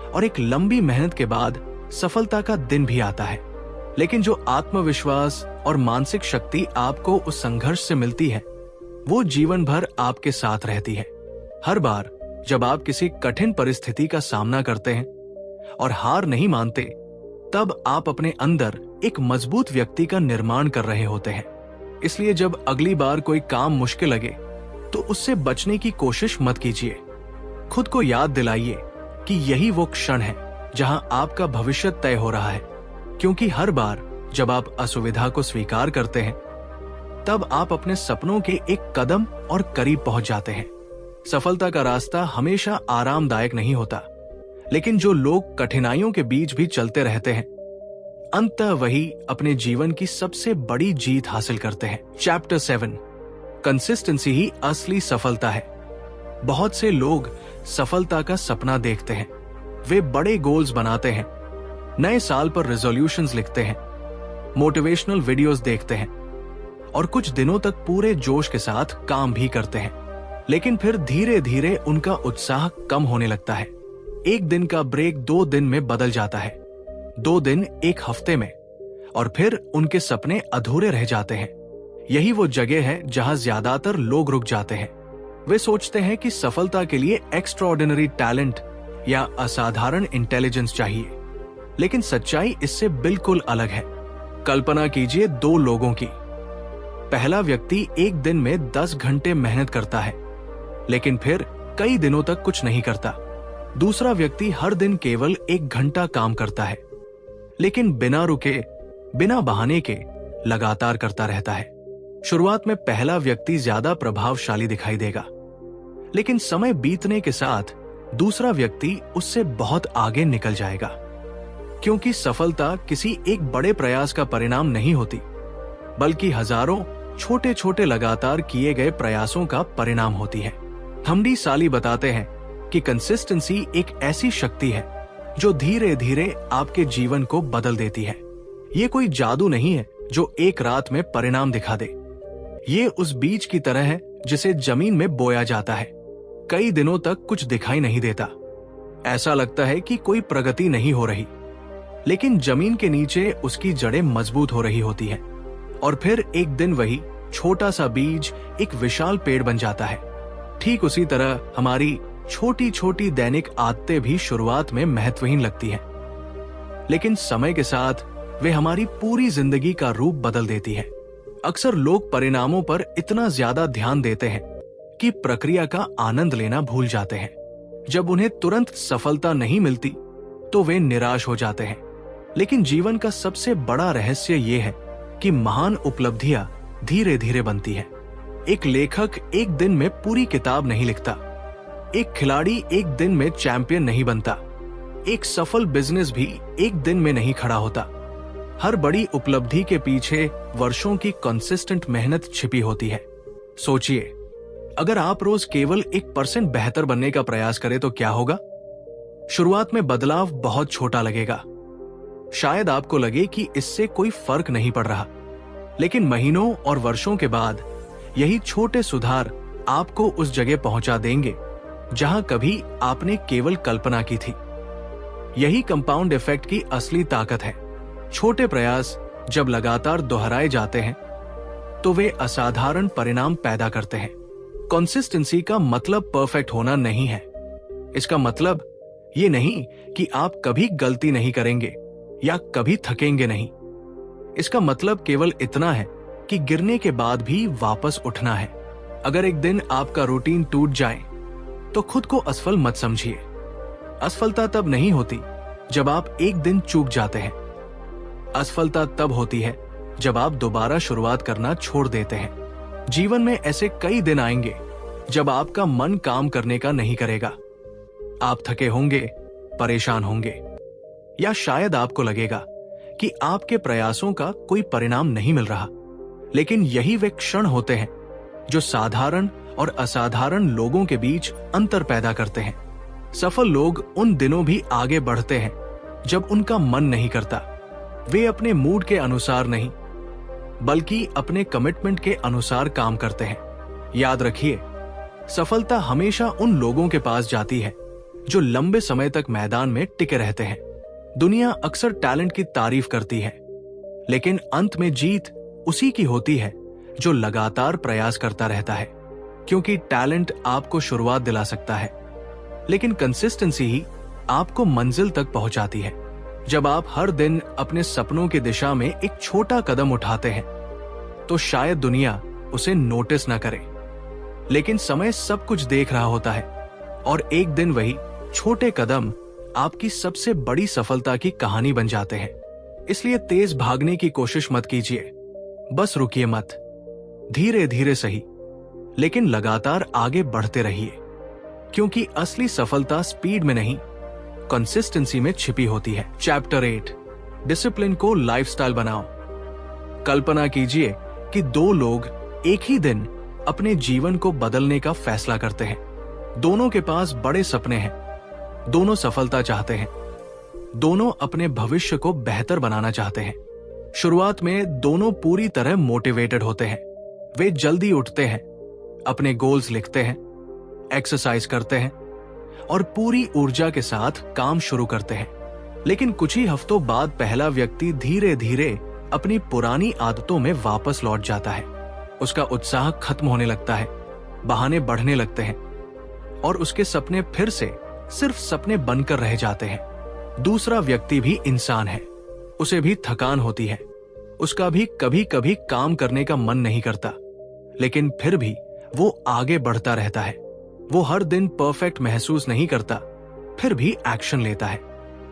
और एक लंबी मेहनत के बाद सफलता का दिन भी आता है। लेकिन जो आत्मविश्वास और मानसिक शक्ति आपको उस संघर्ष से मिलती है वो जीवन भर आपके साथ रहती है। हर बार जब आप किसी कठिन परिस्थिति का सामना करते हैं और हार नहीं मानते, तब आप अपने अंदर एक मजबूत व्यक्ति का निर्माण कर रहे होते हैं। इसलिए जब अगली बार कोई काम मुश्किल लगे तो उससे बचने की कोशिश मत कीजिए। खुद को याद दिलाइए कि यही वो क्षण है जहां आपका भविष्य तय हो रहा है। क्योंकि हर बार जब आप असुविधा को स्वीकार करते हैं तब आप अपने सपनों के एक कदम और करीब पहुंच जाते हैं। सफलता का रास्ता हमेशा आरामदायक नहीं होता, लेकिन जो लोग कठिनाइयों के बीच भी चलते रहते हैं अंततः वही अपने जीवन की सबसे बड़ी जीत हासिल करते हैं। चैप्टर 7, कंसिस्टेंसी ही असली सफलता है। बहुत से लोग सफलता का सपना देखते हैं। वे बड़े गोल्स बनाते हैं, नए साल पर रेजोल्यूशंस लिखते हैं, मोटिवेशनल वीडियोस देखते हैं और कुछ दिनों तक पूरे जोश के साथ काम भी करते हैं। लेकिन फिर धीरे धीरे उनका उत्साह कम होने लगता है। एक दिन का ब्रेक 2 दिन में बदल जाता है, 2 दिन 1 हफ्ते में, और फिर उनके सपने अधूरे रह जाते हैं। यही वो जगह है जहां ज्यादातर लोग रुक जाते हैं। वे सोचते हैं कि सफलता के लिए एक्स्ट्राऑर्डिनरी टैलेंट या असाधारण इंटेलिजेंस चाहिए, लेकिन सच्चाई इससे बिल्कुल अलग है। कल्पना कीजिए 2 लोगों की। पहला व्यक्ति एक दिन में 10 घंटे मेहनत करता है, लेकिन फिर कई दिनों तक कुछ नहीं करता। दूसरा व्यक्ति हर दिन केवल 1 घंटा काम करता है, लेकिन बिना रुके, बिना बहाने के लगातार करता रहता है। शुरुआत में पहला व्यक्ति ज्यादा प्रभावशाली दिखाई देगा, लेकिन समय बीतने के साथ दूसरा व्यक्ति उससे बहुत आगे निकल जाएगा। क्योंकि सफलता किसी एक बड़े प्रयास का परिणाम नहीं होती, बल्कि हजारों छोटे छोटे लगातार किए गए प्रयासों का परिणाम होती है। थम्डी साली बताते हैं कि कंसिस्टेंसी एक ऐसी शक्ति है जो धीरे धीरे आपके जीवन को बदल देती है। ये कोई जादू नहीं है जो एक रात में परिणाम दिखा दे। ये उस बीज की तरह है जिसे जमीन में बोया जाता है। कई दिनों तक कुछ दिखाई नहीं देता, ऐसा लगता है कि कोई प्रगति नहीं हो रही, लेकिन जमीन के नीचे उसकी जड़ें मजबूत हो रही होती हैं। और फिर एक दिन वही छोटा सा बीज एक विशाल पेड़ बन जाता है। ठीक उसी तरह हमारी छोटी छोटी दैनिक आदतें भी शुरुआत में महत्वहीन लगती हैं, लेकिन समय के साथ वे हमारी पूरी जिंदगी का रूप बदल देती है। अक्सर लोग परिणामों पर इतना ज्यादा ध्यान देते हैं की प्रक्रिया का आनंद लेना भूल जाते हैं। जब उन्हें तुरंत सफलता नहीं मिलती तो वे निराश हो जाते हैं। लेकिन जीवन का सबसे बड़ा रहस्य ये है कि महान उपलब्धियां धीरे धीरे बनती हैं। एक लेखक एक दिन में पूरी किताब नहीं लिखता, एक खिलाड़ी एक दिन में चैंपियन नहीं बनता, एक सफल बिजनेस भी एक दिन में नहीं खड़ा होता। हर बड़ी उपलब्धि के पीछे वर्षों की कंसिस्टेंट मेहनत छिपी होती है। सोचिए, अगर आप रोज केवल 1% बेहतर बनने का प्रयास करें तो क्या होगा? शुरुआत में बदलाव बहुत छोटा लगेगा। शायद आपको लगे कि इससे कोई फर्क नहीं पड़ रहा, लेकिन महीनों और वर्षों के बाद यही छोटे सुधार आपको उस जगह पहुंचा देंगे जहां कभी आपने केवल कल्पना की थी। यही कंपाउंड इफेक्ट की असली ताकत है। छोटे प्रयास जब लगातार दोहराए जाते हैं तो वे असाधारण परिणाम पैदा करते हैं। कंसिस्टेंसी का मतलब परफेक्ट होना नहीं है। इसका मतलब ये नहीं कि आप कभी गलती नहीं करेंगे या कभी थकेंगे नहीं। इसका मतलब केवल इतना है कि गिरने के बाद भी वापस उठना है। अगर एक दिन आपका रूटीन टूट जाए तो खुद को असफल मत समझिए। असफलता तब नहीं होती जब आप एक दिन चूक जाते हैं। असफलता तब होती है जब आप दोबारा शुरुआत करना छोड़ देते हैं। जीवन में ऐसे कई दिन आएंगे जब आपका मन काम करने का नहीं करेगा। आप थके होंगे, परेशान होंगे, या शायद आपको लगेगा कि आपके प्रयासों का कोई परिणाम नहीं मिल रहा। लेकिन यही वे क्षण होते हैं जो साधारण और असाधारण लोगों के बीच अंतर पैदा करते हैं। सफल लोग उन दिनों भी आगे बढ़ते हैं जब उनका मन नहीं करता। वे अपने मूड के अनुसार नहीं, बल्कि अपने कमिटमेंट के अनुसार काम करते हैं। याद रखिए, सफलता हमेशा उन लोगों के पास जाती है जो लंबे समय तक मैदान में टिके रहते हैं। दुनिया अक्सर टैलेंट की तारीफ करती है, लेकिन अंत में जीत उसी की होती है जो लगातार प्रयास करता रहता है। क्योंकि टैलेंट आपको शुरुआत दिला सकता है, लेकिन कंसिस्टेंसी ही आपको मंजिल तक पहुंचाती है। जब आप हर दिन अपने सपनों की दिशा में एक छोटा कदम उठाते हैं तो शायद दुनिया उसे नोटिस न करे, लेकिन समय सब कुछ देख रहा होता है और एक दिन वही छोटे कदम आपकी सबसे बड़ी सफलता की कहानी बन जाते हैं। इसलिए तेज भागने की कोशिश मत कीजिए, बस रुकिए मत। धीरे धीरे सही, लेकिन लगातार आगे बढ़ते रहिए, क्योंकि असली सफलता स्पीड में नहीं, कंसिस्टेंसी में छिपी होती है। चैप्टर 8, डिसिप्लिन को लाइफस्टाइल बनाओ। कल्पना कीजिए कि दो लोग एक ही दिन अपने जीवन को बदलने का फैसला करते हैं। दोनों के पास बड़े सपने हैं, दोनों सफलता चाहते हैं, दोनों अपने भविष्य को बेहतर बनाना चाहते हैं। शुरुआत में दोनों पूरी तरह मोटिवेटेड होते हैं। वे जल्दी उठते हैं, अपने गोल्स लिखते हैं, एक्सरसाइज करते हैं और पूरी ऊर्जा के साथ काम शुरू करते हैं। लेकिन कुछ ही हफ्तों बाद पहला व्यक्ति धीरे धीरे अपनी पुरानी आदतों में वापस लौट जाता है। उसका उत्साह खत्म होने लगता है, बहाने बढ़ने लगते हैं और उसके सपने फिर से सिर्फ सपने बनकर रह जाते हैं। दूसरा व्यक्ति भी इंसान है, उसे भी थकान होती है, उसका भी कभी कभी काम करने का मन नहीं करता, लेकिन फिर भी वो आगे बढ़ता रहता है। वो हर दिन परफेक्ट महसूस नहीं करता, फिर भी एक्शन लेता है।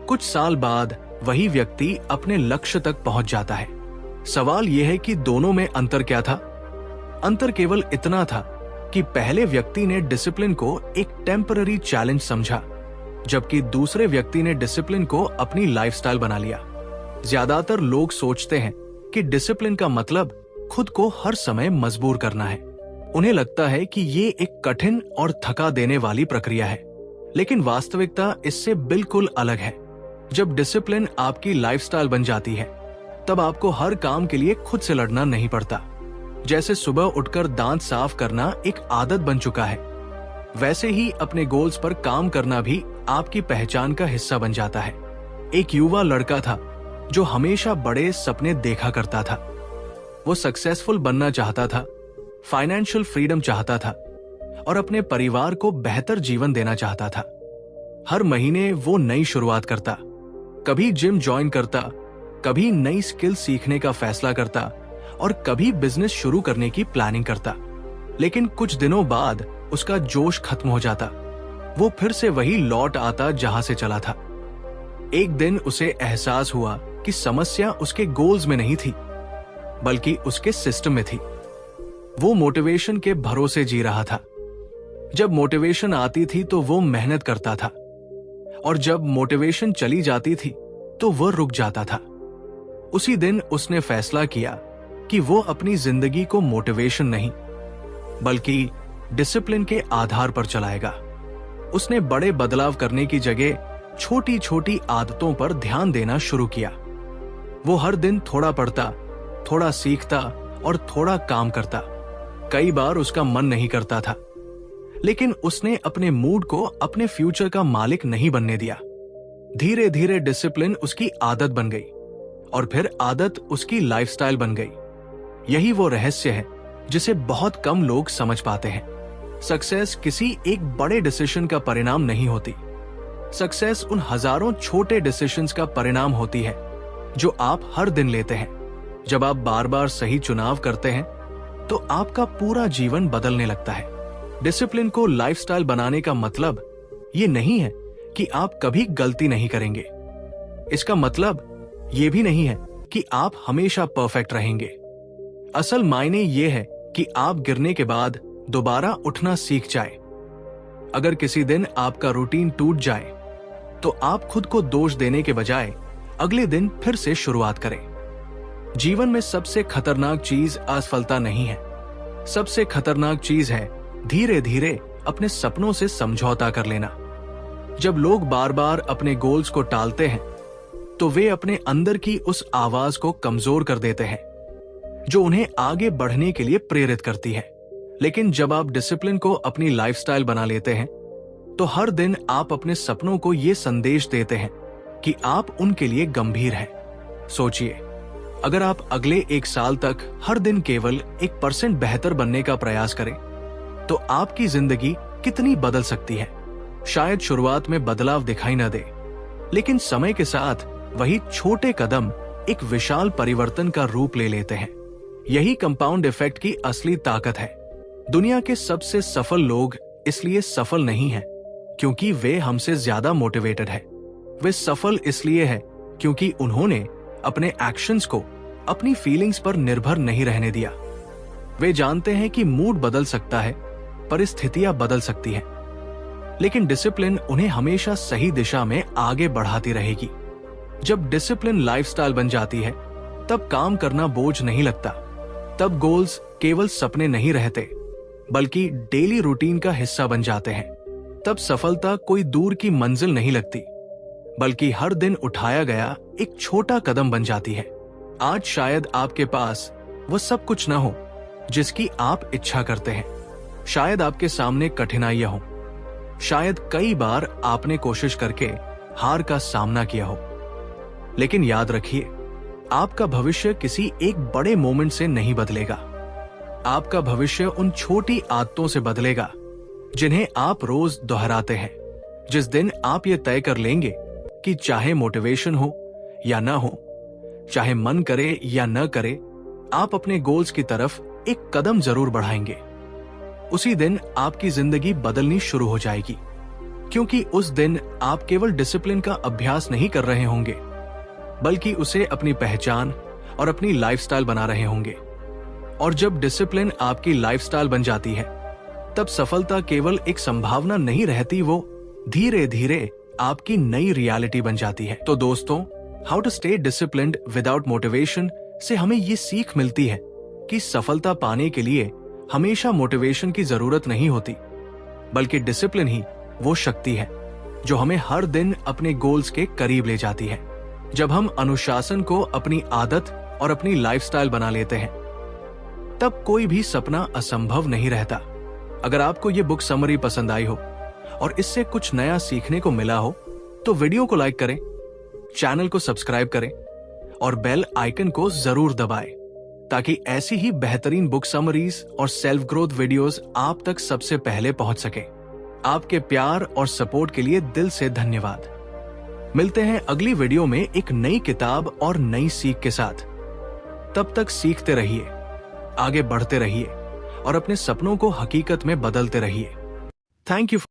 कुछ साल बाद वही व्यक्ति अपने लक्ष्य तक पहुंच जाता है। सवाल यह है कि दोनों में अंतर क्या था? अंतर केवल इतना था कि पहले व्यक्ति ने डिसिप्लिन को एक टेम्पररी चैलेंज समझा, जबकि दूसरे व्यक्ति ने डिसिप्लिन को अपनी लाइफस्टाइल बना लिया। ज्यादातर लोग सोचते हैं कि डिसिप्लिन का मतलब खुद को हर समय मजबूर करना है। उन्हें लगता है कि ये एक कठिन और थका देने वाली प्रक्रिया है, लेकिन वास्तविकता इससे बिल्कुल अलग है। जब डिसिप्लिन आपकी लाइफस्टाइल बन जाती है, तब आपको हर काम के लिए खुद से लड़ना नहीं पड़ता। जैसे सुबह उठकर दांत साफ करना एक आदत बन चुका है, वैसे ही अपने गोल्स पर काम करना भी आपकी पहचान का हिस्सा बन जाता है। एक युवा लड़का था जो हमेशा बड़े सपने देखा करता था। वो सक्सेसफुल बनना चाहता था, फाइनेंशियल फ्रीडम चाहता था और अपने परिवार को बेहतर जीवन देना चाहता था। हर महीने वो नई शुरुआत करता, कभी जिम ज्वाइन करता, कभी नई स्किल सीखने का फैसला करता और कभी बिजनेस शुरू करने की प्लानिंग करता। लेकिन कुछ दिनों बाद उसका जोश खत्म हो जाता। वो फिर से वही लौट आता जहां से चला था। एक दिन उसे एहसास हुआ कि समस्या उसके गोल्स में नहीं थी, बल्कि उसके सिस्टम में थी। वो मोटिवेशन के भरोसे जी रहा था। जब मोटिवेशन आती थी तो वो मेहनत करता था, और जब मोटिवेशन चली जाती थी तो वो रुक जाता था। उसी दिन उसने फैसला किया कि वो अपनी जिंदगी को मोटिवेशन नहीं, बल्कि डिसिप्लिन के आधार पर चलाएगा। उसने बड़े बदलाव करने की जगह छोटी छोटी आदतों पर ध्यान देना शुरू किया। वो हर दिन थोड़ा पढ़ता, थोड़ा सीखता और थोड़ा काम करता। कई बार उसका मन नहीं करता था, लेकिन उसने अपने मूड को अपने फ्यूचर का मालिक नहीं बनने दिया। धीरे धीरे डिसिप्लिन उसकी आदत बन गई, और फिर आदत उसकी लाइफस्टाइल बन गई। यही वो रहस्य है जिसे बहुत कम लोग समझ पाते हैं। सक्सेस किसी एक बड़े डिसीजन का परिणाम नहीं होती। सक्सेस उन हजारों छोटे डिसीजंस का परिणाम होती है जो आप हर दिन लेते हैं। जब आप बार बार सही चुनाव करते हैं तो आपका पूरा जीवन बदलने लगता है। डिसिप्लिन को लाइफस्टाइल बनाने का मतलब ये नहीं है कि आप कभी गलती नहीं करेंगे। इसका मतलब ये भी नहीं है कि आप हमेशा परफेक्ट रहेंगे। असल मायने ये है कि आप गिरने के बाद दोबारा उठना सीख जाए। अगर किसी दिन आपका रूटीन टूट जाए तो आप खुद को दोष देने के बजाय अगले दिन फिर से शुरुआत करें। जीवन में सबसे खतरनाक चीज असफलता नहीं है। सबसे खतरनाक चीज है धीरे धीरे अपने सपनों से समझौता कर लेना। जब लोग बार बार अपने गोल्स को टालते हैं तो वे अपने अंदर की उस आवाज को कमजोर कर देते हैं जो उन्हें आगे बढ़ने के लिए प्रेरित करती है। लेकिन जब आप डिसिप्लिन को अपनी लाइफस्टाइल बना लेते हैं तो हर दिन आप अपने सपनों को यह संदेश देते हैं कि आप उनके लिए गंभीर हैं। सोचिए, अगर आप अगले 1 साल तक हर दिन केवल 1% बेहतर बनने का प्रयास करें तो आपकी जिंदगी कितनी बदल सकती है। शायद शुरुआत में बदलाव दिखाई न दे, लेकिन समय के साथ वही छोटे कदम एक विशाल परिवर्तन का रूप ले लेते हैं। यही कंपाउंड इफेक्ट की असली ताकत है। दुनिया के सबसे सफल लोग इसलिए सफल नहीं हैं क्योंकि वे हमसे ज्यादा मोटिवेटेड हैं। वे सफल इसलिए हैं क्योंकि उन्होंने अपने एक्शंस को अपनी फीलिंग्स पर निर्भर नहीं रहने दिया। वे जानते हैं कि मूड बदल सकता है, परिस्थितियां बदल सकती हैं, लेकिन डिसिप्लिन उन्हें हमेशा सही दिशा में आगे बढ़ाती रहेगी। जब डिसिप्लिन लाइफस्टाइल बन जाती है तब काम करना बोझ नहीं लगता। तब गोल्स केवल सपने नहीं रहते, बल्कि डेली रूटीन का हिस्सा बन जाते हैं। तब सफलता कोई दूर की मंजिल नहीं लगती, बल्कि हर दिन उठाया गया एक छोटा कदम बन जाती है। आज शायद आपके पास वो सब कुछ न हो जिसकी आप इच्छा करते हैं। शायद आपके सामने कठिनाइयां हो, शायद कई बार आपने कोशिश करके हार का सामना किया हो, लेकिन याद रखिए, आपका भविष्य किसी एक बड़े मोमेंट से नहीं बदलेगा। आपका भविष्य उन छोटी आदतों से बदलेगा जिन्हें आप रोज दोहराते हैं। जिस दिन आप ये तय कर लेंगे कि चाहे मोटिवेशन हो या ना हो, चाहे मन करे या न करे, आप अपने गोल्स की तरफ एक कदम जरूर बढ़ाएंगे। उसी दिन आपकी जिंदगी बदलनी शुरू हो जाएगी, क्योंकि उस दिन आप केवल डिसिप्लिन का अभ्यास नहीं कर रहे होंगे, बल्कि उसे अपनी पहचान और अपनी लाइफस्टाइल बना रहे होंगे। और जब डिसिप्लिन आपकी लाइफस्टाइल बन जाती है तब सफलता केवल एक संभावना नहीं रहती, वो धीरे धीरे आपकी नई रियलिटी बन जाती है। तो दोस्तों, how to stay disciplined without motivation से हमें ये सीख मिलती है कि सफलता पाने के लिए हमेशा मोटिवेशन की जरूरत नहीं होती, बल्कि डिसिप्लिन ही वो शक्ति है जो हमें हर दिन अपने गोल्स के करीब ले जाती है। जब हम अनुशासन को अपनी आदत और अपनी लाइफस्टाइल बना लेते हैं तब कोई भी सपना असंभव नहीं रहता। अगर आपको ये बुक समरी पसंद आई हो और इससे कुछ नया सीखने को मिला हो तो वीडियो को लाइक करें, चैनल को सब्सक्राइब करें और बेल आइकन को जरूर दबाएं ताकि ऐसी ही बेहतरीन बुक समरीज और सेल्फ ग्रोथ वीडियोस आप तक सबसे पहले पहुंच सके। आपके प्यार और सपोर्ट के लिए दिल से धन्यवाद। मिलते हैं अगली वीडियो में एक नई किताब और नई सीख के साथ। तब तक सीखते रहिए, आगे बढ़ते रहिए और अपने सपनों को हकीकत में बदलते रहिए। Thank you.